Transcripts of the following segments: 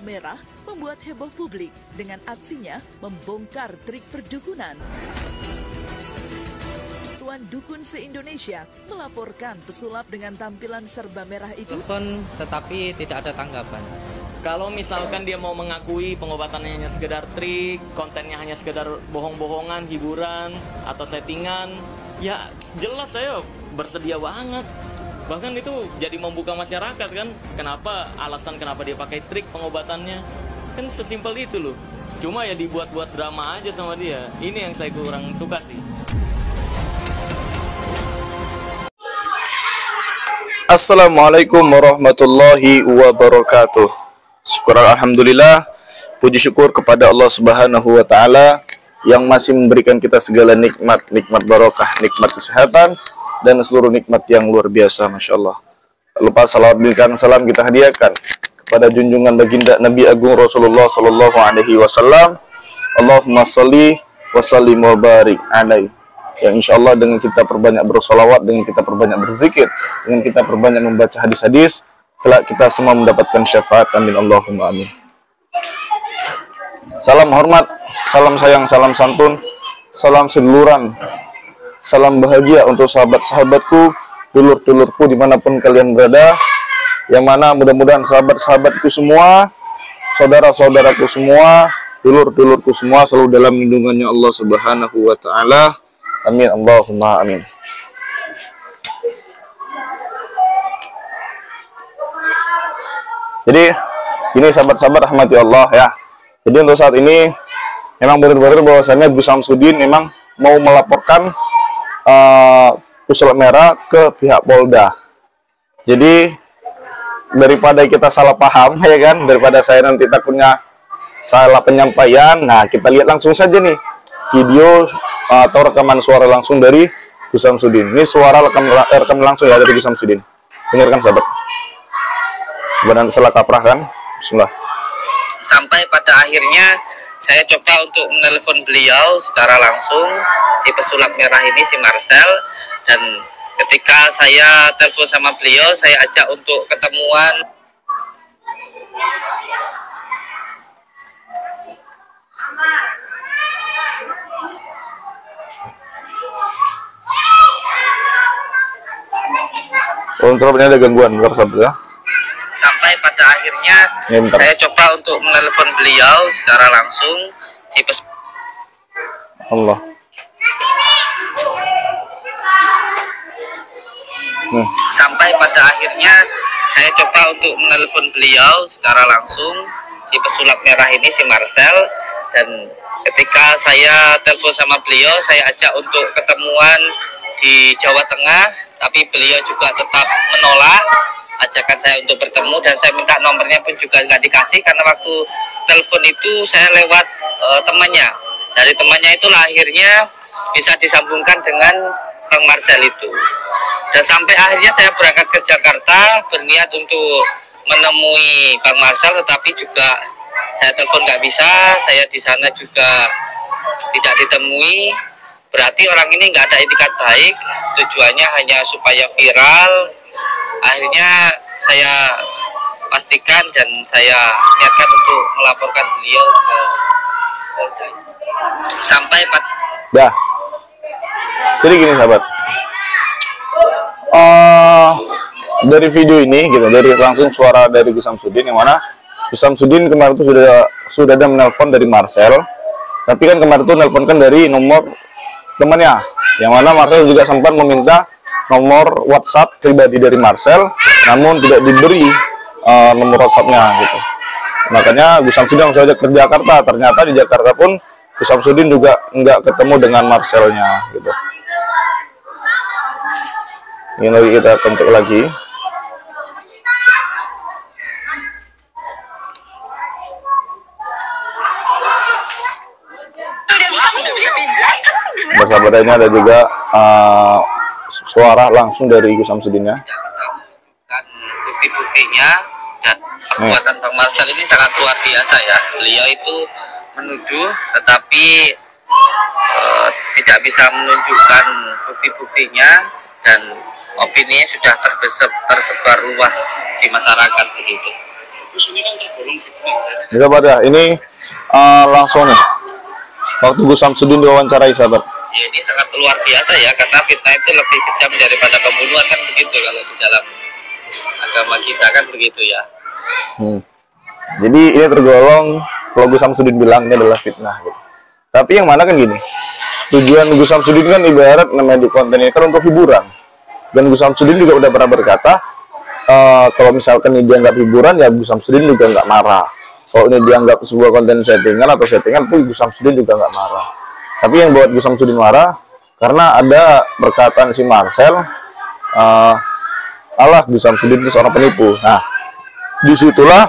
Merah membuat heboh publik dengan aksinya membongkar trik perdukunan. Tuan Dukun se-Indonesia melaporkan pesulap dengan tampilan serba merah itu. Telepon tetapi tidak ada tanggapan. Kalau misalkan dia mau mengakui pengobatannya hanya sekedar trik, kontennya hanya sekedar bohong-bohongan, hiburan, atau settingan, ya jelas saya bersedia banget. Bahkan itu jadi membuka masyarakat kan, alasan kenapa dia pakai trik pengobatannya. Kan sesimpel itu loh. Cuma ya dibuat-buat drama aja sama dia. Ini yang saya kurang suka sih. Assalamualaikum warahmatullahi wabarakatuh. Syukur alhamdulillah, puji syukur kepada Allah Subhanahu wa taala yang masih memberikan kita segala nikmat barokah, nikmat kesehatan dan seluruh nikmat yang luar biasa, Masya Allah. Tak lupa salawat dan salam kita hadiahkan kepada junjungan baginda Nabi Agung Rasulullah sallallahu alaihi wasallam. Allahumma sholli wa sallim wa barik alaihi. Yang insya Allah dengan kita perbanyak bersolawat, dengan kita perbanyak berzikir, dengan kita perbanyak membaca hadis-hadis, kelak kita semua mendapatkan syafaat. Amin Allahumma amin. Salam hormat, salam sayang, salam santun, salam seduluran, salam bahagia untuk sahabat-sahabatku, dulur-dulurku dimanapun kalian berada, yang mana mudah-mudahan sahabat-sahabatku semua, saudara-saudaraku semua, dulur-dulurku semua selalu dalam lindungannya Allah Subhanahu wa taala. Amin Allahumma amin. Jadi ini sahabat-sahabat rahmati Allah ya. Jadi untuk saat ini memang benar-benar bahwasannya Gus Samsudin memang mau melaporkan pesulap merah ke pihak Polda. Jadi daripada kita salah paham ya kan, daripada saya nanti takutnya salah penyampaian, nah kita lihat langsung saja nih video atau rekaman suara langsung dari Gus Samsudin. Ini suara rekam langsung ya dari Gus Samsudin. Dengarkan sahabat. Badan salah kaprah kan? Bismillah. Sampai pada akhirnya saya coba untuk menelpon beliau secara langsung, si pesulap merah ini, si Marcel. Dan ketika saya telepon sama beliau, saya ajak untuk ketemuan. Untuk ini ada gangguan, ya. Sampai pada akhirnya saya coba untuk menelpon beliau secara langsung, si Allah. Sampai pada akhirnya saya coba untuk menelpon beliau secara langsung, si pesulap merah ini, si Marcel. Dan ketika saya telepon sama beliau, saya ajak untuk ketemuan di Jawa Tengah, tapi beliau juga tetap menolak ajakan saya untuk bertemu, dan saya minta nomornya pun juga nggak dikasih, karena waktu telepon itu saya lewat temannya. Dari temannya itulah akhirnya bisa disambungkan dengan Bang Marcel itu. Dan sampai akhirnya saya berangkat ke Jakarta berniat untuk menemui Bang Marcel, tetapi juga saya telepon nggak bisa, saya di sana juga tidak ditemui. Berarti orang ini nggak ada itikat baik, tujuannya hanya supaya viral. Akhirnya saya pastikan dan saya niatkan untuk melaporkan beliau ke Polda. Sampai dah. Jadi gini sahabat, dari video ini gitu, dari langsung suara dari Gus Samsudin, yang mana Gus Samsudin kemarin itu sudah ada menelpon dari Marcel, tapi kan kemarin itu menelponkan dari nomor temannya, yang mana Marcel juga sempat meminta nomor WhatsApp pribadi dari Marcel, namun tidak diberi nomor WhatsAppnya gitu. Makanya Gus Samsudin langsung saja ke Jakarta. Ternyata di Jakarta pun Gus Samsudin juga nggak ketemu dengan Marcelnya gitu. Ini lagi kita kontak lagi. Bersahabatnya ada juga suara langsung dari Gus Samsudin ya. Bukti-buktinya dan perbuatan Bang Marcel ini sangat luar biasa ya. Beliau itu menuduh tetapi tidak bisa menunjukkan bukti-buktinya, dan opini sudah tersebar luas di masyarakat begitu. Bisa pada ini langsung nih. Waktu Gus Samsudin diwawancarai, sahabat. Ya, ini sangat luar biasa ya, karena fitnah itu lebih kejam daripada pembunuhan kan begitu kalau di dalam agama kita kan begitu ya. Jadi ini tergolong kalau Gus Samsudin bilang ini adalah fitnah gitu. Tapi yang mana kan gini, tujuan Gus Samsudin kan ibarat namanya di konten ini kan untuk hiburan. Dan Gus Samsudin juga udah pernah berkata, kalau misalkan ini dianggap hiburan ya Gus Samsudin juga nggak marah. Kalau ini dianggap sebuah konten settingan atau settingan itu Gus Samsudin juga nggak marah. Tapi yang buat Gus Samsudin marah karena ada perkataan si Marcel, alah Gus Samsudin itu seorang penipu. Nah, disitulah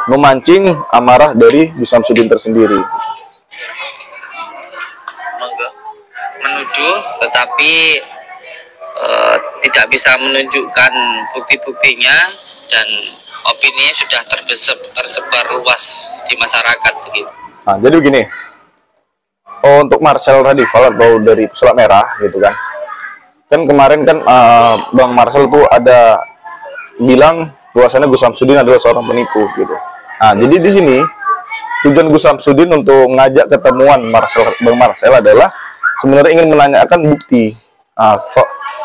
memancing amarah dari Gus Samsudin tersendiri. Menuduh, tetapi tidak bisa menunjukkan bukti-buktinya dan opininya sudah tersebar luas di masyarakat begitu. Nah, jadi begini. Untuk Marcel tadi, atau dari Pesulap Merah gitu kan. Kan kemarin kan Bang Marcel tuh ada bilang bahwasannya Gus Samsudin adalah seorang penipu gitu. Nah, jadi di sini tujuan Gus Samsudin untuk mengajak ketemuan Bang Marcel adalah sebenarnya ingin menanyakan bukti.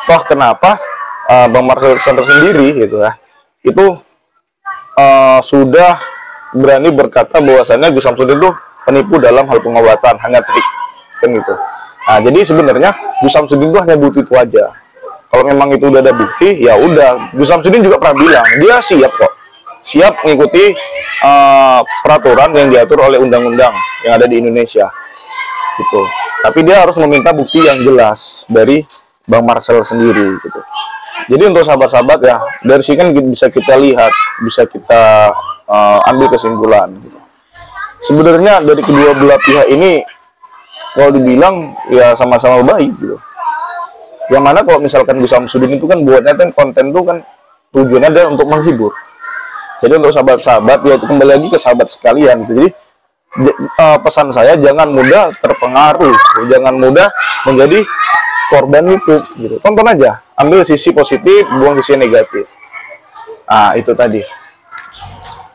Toh kenapa Bang Marcel sendiri gitu ya, itu sudah berani berkata bahwasannya Gus Samsudin itu penipu dalam hal pengobatan, hanya trik kan gitu. Nah, jadi sebenarnya Gus Samsudin itu hanya butuh itu aja. Kalau memang itu udah ada bukti, ya udah. Gus Samsudin juga pernah bilang dia siap kok, siap mengikuti peraturan yang diatur oleh undang-undang yang ada di Indonesia gitu. Tapi dia harus meminta bukti yang jelas dari Bang Marcel sendiri gitu. Jadi untuk sahabat-sahabat ya, dari sini kan bisa kita lihat, bisa kita ambil kesimpulan gitu. Sebenarnya dari kedua belah pihak ini kalau dibilang ya sama-sama baik gitu. Yang mana kalau misalkan Gus Samsudin itu kan buatnya kan konten itu kan tujuannya adalah untuk menghibur. Jadi untuk sahabat-sahabat ya kembali lagi ke sahabat sekalian gitu. Jadi pesan saya jangan mudah terpengaruh, jangan mudah menjadi korban YouTube gitu. Tonton aja, ambil sisi positif, buang sisi negatif. Nah, itu tadi.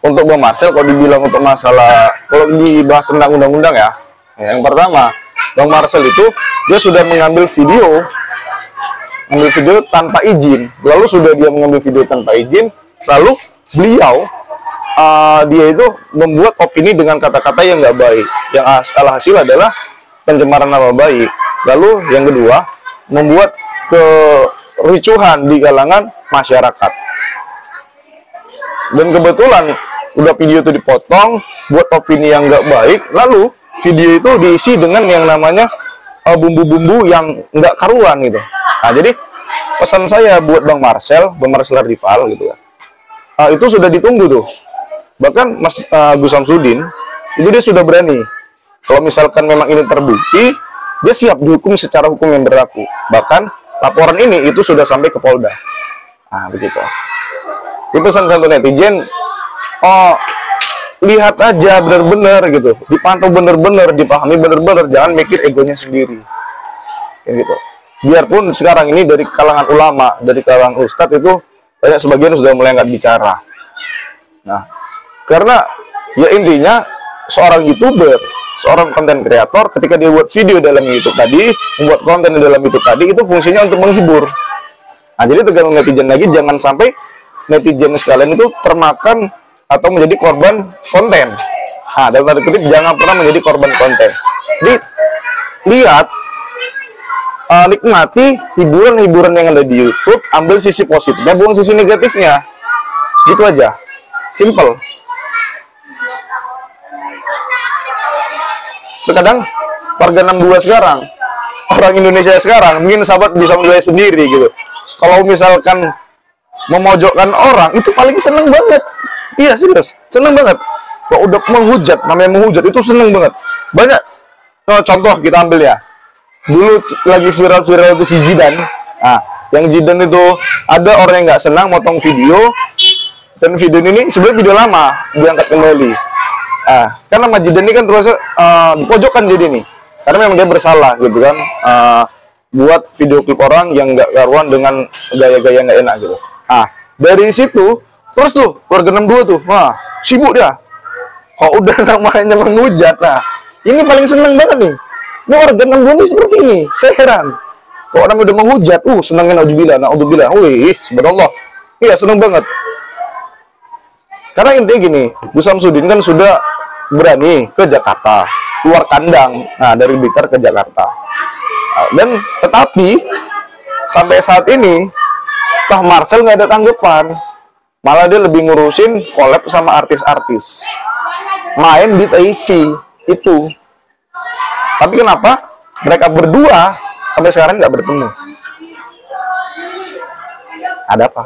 Untuk Bang Marcel, kalau dibilang untuk masalah, kalau dibahas tentang undang-undang ya, yang pertama, Bang Marcel itu dia sudah mengambil video tanpa izin. Lalu sudah dia mengambil video tanpa izin, lalu beliau dia itu membuat opini dengan kata-kata yang nggak baik. Yang hasil adalah pencemaran nama baik. Lalu yang kedua, membuat kericuhan di kalangan masyarakat. Dan kebetulan udah video itu dipotong buat opini yang nggak baik, lalu video itu diisi dengan yang namanya bumbu-bumbu yang nggak karuan gitu. Nah, jadi pesan saya buat Bang Marcel rival gitu ya, itu sudah ditunggu tuh. Bahkan Mas Gus Samsudin itu dia sudah berani kalau misalkan memang ini terbukti, dia siap dihukum secara hukum yang berlaku. Bahkan laporan ini itu sudah sampai ke Polda. Nah, begitu. Itu pesan satu netizen, lihat aja benar-benar gitu, dipantau benar-benar, dipahami benar-benar, jangan mikir egonya sendiri. Kayak gitu. Biarpun sekarang ini dari kalangan ulama, dari kalangan ustadz itu banyak sebagian sudah mulai nggak bicara. Nah, karena ya intinya seorang YouTuber, seorang konten kreator ketika dia buat video dalam YouTube tadi, membuat konten di dalam YouTube tadi, itu fungsinya untuk menghibur. Nah, jadi tergantung netizen lagi, jangan sampai netizen sekalian itu termakan atau menjadi korban konten. Nah, dalam tanda kutip jangan pernah menjadi korban konten. Jadi lihat, nikmati hiburan-hiburan yang ada di YouTube, ambil sisi positifnya, buang sisi negatifnya. Gitu aja, simple. Terkadang warga 62 sekarang, orang Indonesia sekarang, mungkin sahabat bisa menilai sendiri gitu. Kalau misalkan memojokkan orang, itu paling seneng banget. Iya, serius, seneng banget. Kalau udah menghujat, namanya menghujat, itu seneng banget. Banyak contoh kita ambil ya. Dulu lagi viral-viral itu si Zidane. Nah, yang Zidane itu ada orang yang nggak senang motong video, dan video ini sebenarnya video lama diangkat kembali. Nah, kan nama Zidane ini kan terus dipojokkan jadi nih, karena memang dia bersalah gitu kan, buat video klip orang yang nggak karuan dengan gaya-gaya nggak enak gitu. Nah, dari situ Terus tuh warga 62 tuh, wah sibuk dia. Kok udah namanya menghujat, nah ini paling seneng banget nih. Ini warga 62 ini seperti ini, saya heran. Kok orang udah menghujat, senengnya naudzubillah, wih, subhanallah. Iya seneng banget. Karena intinya gini, Gus Samsudin kan sudah berani ke Jakarta, keluar kandang, nah dari Blitar ke Jakarta. Dan tetapi sampai saat ini, Pak Marcel nggak ada tanggapan. Malah dia lebih ngurusin collab sama artis-artis, main di TV itu. Tapi kenapa mereka berdua sampai sekarang nggak bertemu? Ada apa?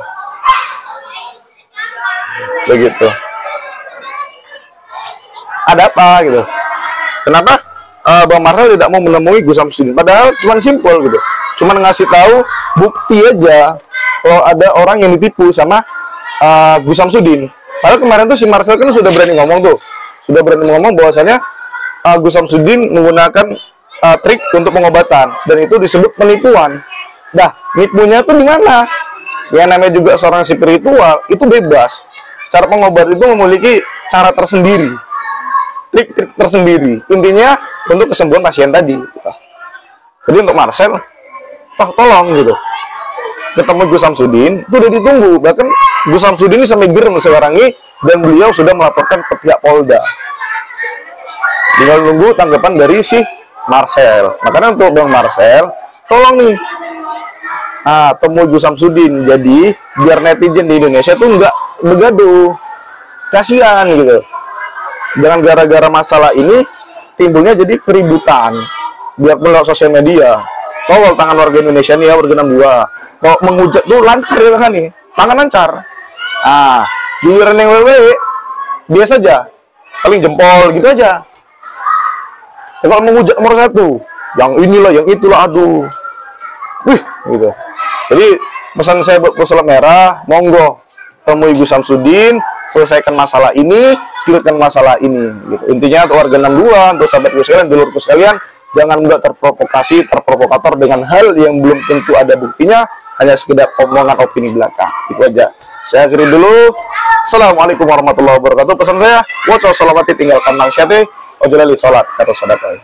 Begitu. Ada apa gitu? Kenapa Bang Marcel tidak mau menemui Gus Samsudin? Padahal cuma simpel gitu, cuma ngasih tahu bukti aja kalau ada orang yang ditipu sama Gus Samsudin. Padahal kemarin tuh si Marcel kan sudah berani ngomong bahwasanya Gus Samsudin menggunakan trik untuk pengobatan dan itu disebut penipuan. Dah, nipunya tuh di mana? Yang namanya juga seorang spiritual itu bebas. Cara pengobatan itu memiliki cara tersendiri, trik-trik tersendiri. Intinya untuk kesembuhan pasien tadi. Jadi untuk Marcel, tolong gitu, ketemu Gus Samsudin itu udah ditunggu. Bahkan Gus Samsudin ini sampai gerem sekarang ini dan beliau sudah melaporkan ke pihak Polda. Tinggal nunggu tanggapan dari si Marcel. Makanya untuk Bang Marcel, tolong nih, temui Gus Samsudin. Jadi biar netizen di Indonesia tuh nggak begaduh, kasihan gitu. Jangan gara-gara masalah ini timbulnya jadi keributan. Biar melalui sosial media. Kalau tangan warga Indonesia nih ya, warga 62. Kalau menghujat tuh lancar ya kan nih, tangan lancar. Giliran yang WWE biasa aja, paling jempol gitu aja. Ya, kalau menghujat nomor 1, yang inilah, yang itulah, aduh, wih, gitu. Jadi pesan saya buat Pesulap Merah, monggo temui Gus Samsudin, selesaikan masalah ini, clearkan masalah ini. Gitu. Intinya untuk warga 62, untuk sahabatku sekalian, dulurku sekalian, jangan mudah terprovokator dengan hal yang belum tentu ada buktinya, hanya sekedar omongan opini belaka. Itu aja. Saya akhiri dulu. Assalamualaikum warahmatullahi wabarakatuh. Pesan saya, waco salawati tinggalkan nangsyate, ojolali sholat kata sadaqah.